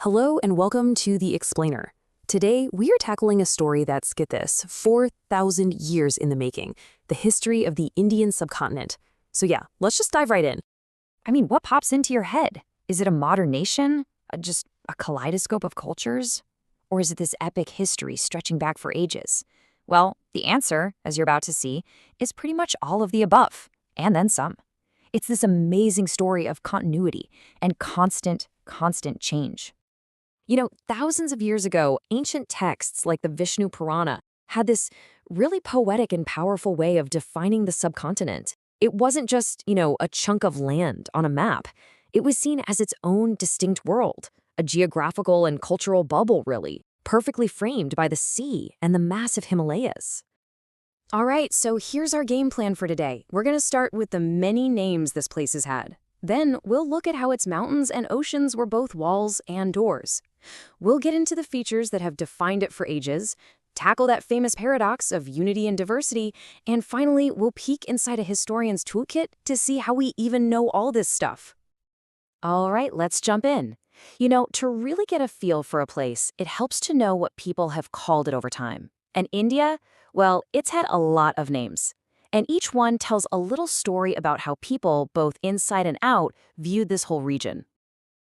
Hello and welcome to The Explainer. Today, we are tackling a story that's, get this, 4,000 years in the making, the history of the Indian subcontinent. So yeah, let's just dive right in. What pops into your head? Is it a modern nation? Just a kaleidoscope of cultures? Or is it this epic history stretching back for ages? Well, the answer, as you're about to see, is pretty much all of the above, and then some. It's this amazing story of continuity and constant change. Thousands of years ago, ancient texts like the Vishnu Purana had this really poetic and powerful way of defining the subcontinent. It wasn't just, a chunk of land on a map. It was seen as its own distinct world, a geographical and cultural bubble, really, perfectly framed by the sea and the massive Himalayas. All right, so here's our game plan for today. We're going to start with the many names this place has had. Then we'll look at how its mountains and oceans were both walls and doors. We'll get into the features that have defined it for ages, tackle that famous paradox of unity and diversity, and finally, we'll peek inside a historian's toolkit to see how we even know all this stuff. All right, let's jump in. To really get a feel for a place, it helps to know what people have called it over time. And India, well, it's had a lot of names. And each one tells a little story about how people, both inside and out, viewed this whole region.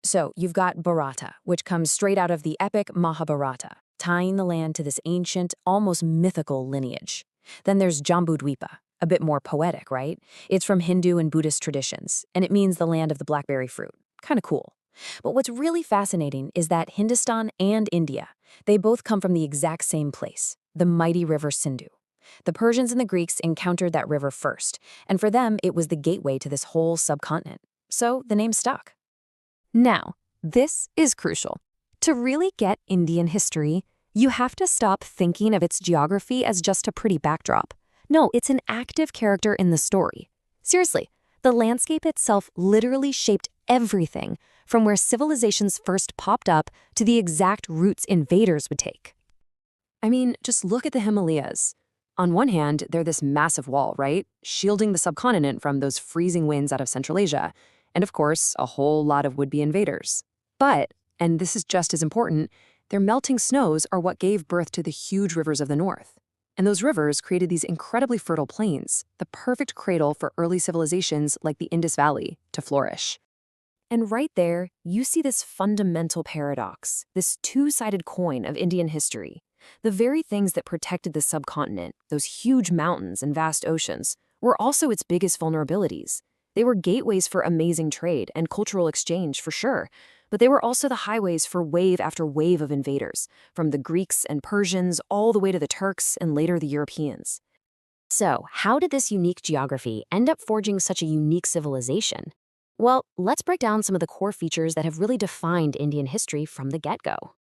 So you've got Bharata, which comes straight out of the epic Mahabharata, tying the land to this ancient, almost mythical lineage. Then there's Jambudweepa, a bit more poetic, right? It's from Hindu and Buddhist traditions, and it means the land of the blackberry fruit. Kind of cool. But what's really fascinating is that Hindustan and India, they both come from the exact same place, the mighty river Sindhu. The Persians and the Greeks encountered that river first, and for them, it was the gateway to this whole subcontinent. So the name stuck. Now, this is crucial. To really get Indian history, you have to stop thinking of its geography as just a pretty backdrop. No, it's an active character in the story. Seriously, the landscape itself literally shaped everything, from where civilizations first popped up to the exact routes invaders would take. Just look at the Himalayas. On one hand, they're this massive wall, right? Shielding the subcontinent from those freezing winds out of Central Asia. And of course, a whole lot of would-be invaders. But, and this is just as important, their melting snows are what gave birth to the huge rivers of the north. And those rivers created these incredibly fertile plains, the perfect cradle for early civilizations like the Indus Valley to flourish. And right there, you see this fundamental paradox, this two-sided coin of Indian history. The very things that protected the subcontinent, those huge mountains and vast oceans, were also its biggest vulnerabilities. They were gateways for amazing trade and cultural exchange, for sure, but they were also the highways for wave after wave of invaders, from the Greeks and Persians all the way to the Turks and later the Europeans. So, how did this unique geography end up forging such a unique civilization? Well, let's break down some of the core features that have really defined Indian history from the get-go.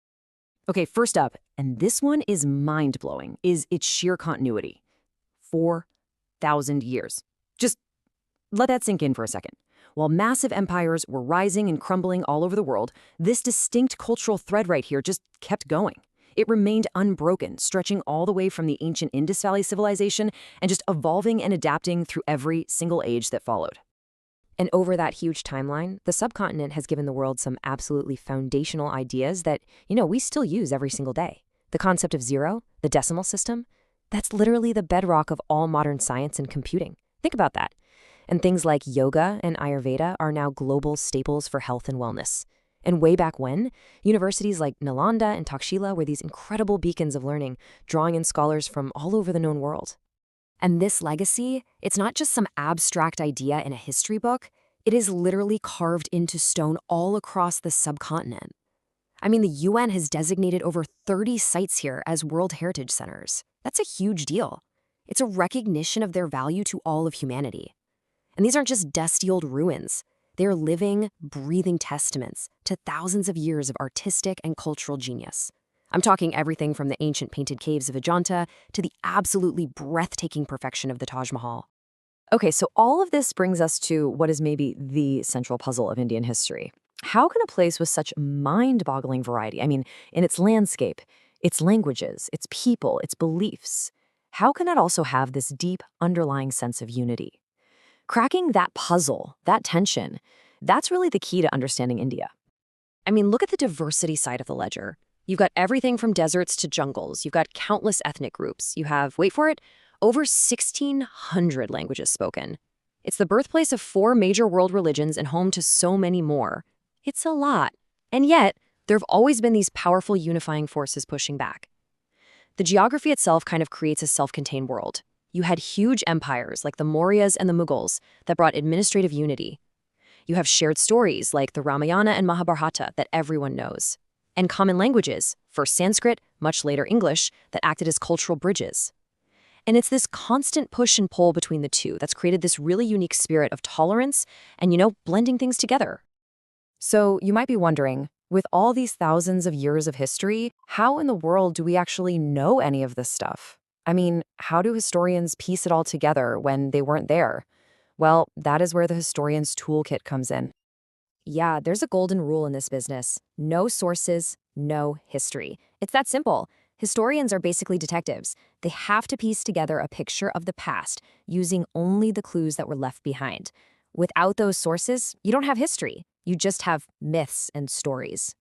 Okay, first up, and this one is mind-blowing, is its sheer continuity. 4,000 years. Just let that sink in for a second. While massive empires were rising and crumbling all over the world, this distinct cultural thread right here just kept going. It remained unbroken, stretching all the way from the ancient Indus Valley civilization and just evolving and adapting through every single age that followed. And over that huge timeline, the subcontinent has given the world some absolutely foundational ideas that, we still use every single day. The concept of zero, the decimal system, that's literally the bedrock of all modern science and computing. Think about that. And things like yoga and Ayurveda are now global staples for health and wellness. And way back when, universities like Nalanda and Takshila were these incredible beacons of learning, drawing in scholars from all over the known world. And this legacy, it's not just some abstract idea in a history book, it is literally carved into stone all across the subcontinent. The UN has designated over 30 sites here as World Heritage Centers. That's a huge deal. It's a recognition of their value to all of humanity. And these aren't just dusty old ruins. They are living, breathing testaments to thousands of years of artistic and cultural genius. I'm talking everything from the ancient painted caves of Ajanta to the absolutely breathtaking perfection of the Taj Mahal. Okay, so all of this brings us to what is maybe the central puzzle of Indian history. How can a place with such mind-boggling variety, in its landscape, its languages, its people, its beliefs, how can it also have this deep underlying sense of unity? Cracking that puzzle, that tension, that's really the key to understanding India. I mean, look at the diversity side of the ledger. You've got everything from deserts to jungles. You've got countless ethnic groups. You have, wait for it, over 1,600 languages spoken. It's the birthplace of 4 major world religions and home to so many more. It's a lot. And yet, there have always been these powerful unifying forces pushing back. The geography itself kind of creates a self-contained world. You had huge empires like the Mauryas and the Mughals that brought administrative unity. You have shared stories like the Ramayana and Mahabharata that everyone knows. And common languages, first Sanskrit, much later English, that acted as cultural bridges. And it's this constant push and pull between the two that's created this really unique spirit of tolerance and, blending things together. So you might be wondering, with all these thousands of years of history, how in the world do we actually know any of this stuff? I mean, how do historians piece it all together when they weren't there? Well, that is where the historian's toolkit comes in. Yeah, there's a golden rule in this business. No sources, no history. It's that simple. Historians are basically detectives. They have to piece together a picture of the past using only the clues that were left behind. Without those sources, you don't have history. You just have myths and stories.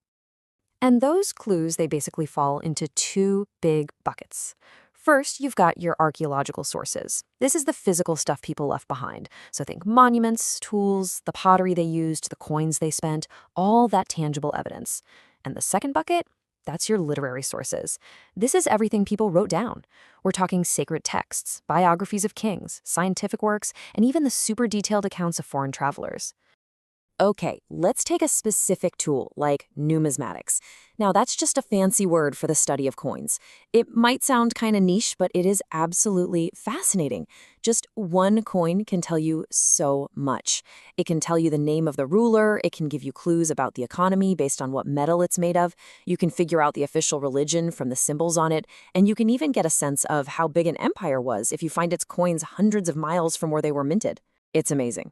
And those clues, they basically fall into 2 big buckets. First, you've got your archaeological sources. This is the physical stuff people left behind. So think monuments, tools, the pottery they used, the coins they spent, all that tangible evidence. And the second bucket, that's your literary sources. This is everything people wrote down. We're talking sacred texts, biographies of kings, scientific works, and even the super detailed accounts of foreign travelers. Okay, let's take a specific tool, like numismatics. Now, that's just a fancy word for the study of coins. It might sound kind of niche, but it is absolutely fascinating. Just one coin can tell you so much. It can tell you the name of the ruler, it can give you clues about the economy based on what metal it's made of, you can figure out the official religion from the symbols on it, and you can even get a sense of how big an empire was if you find its coins hundreds of miles from where they were minted. It's amazing.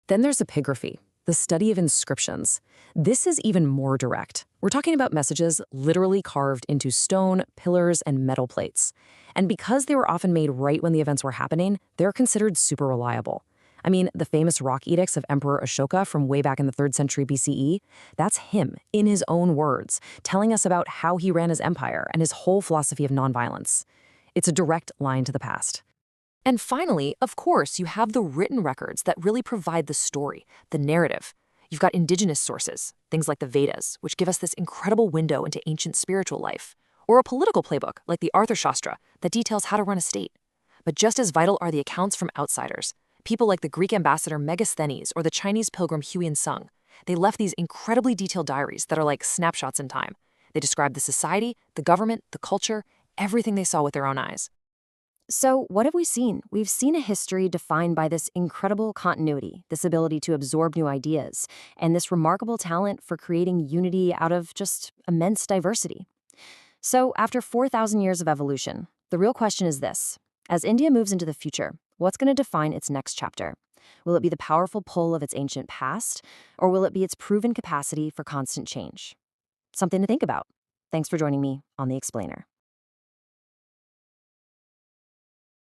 Then there's epigraphy, the study of inscriptions. This is even more direct. We're talking about messages literally carved into stone, pillars, and metal plates. And because they were often made right when the events were happening, they're considered super reliable. I mean, the famous rock edicts of Emperor Ashoka from way back in the 3rd century BCE, that's him, in his own words, telling us about how he ran his empire and his whole philosophy of nonviolence. It's a direct line to the past. And finally, of course, you have the written records that really provide the story, the narrative. You've got indigenous sources, things like the Vedas, which give us this incredible window into ancient spiritual life, or a political playbook like the Arthashastra that details how to run a state. But just as vital are the accounts from outsiders, people like the Greek ambassador Megasthenes or the Chinese pilgrim Huyen Sung. They left these incredibly detailed diaries that are like snapshots in time. They describe the society, the government, the culture, everything they saw with their own eyes. So what have we seen? We've seen a history defined by this incredible continuity, this ability to absorb new ideas, and this remarkable talent for creating unity out of just immense diversity. So after 4,000 years of evolution, the real question is this. As India moves into the future, what's going to define its next chapter? Will it be the powerful pull of its ancient past, or will it be its proven capacity for constant change? Something to think about. Thanks for joining me on The Explainer.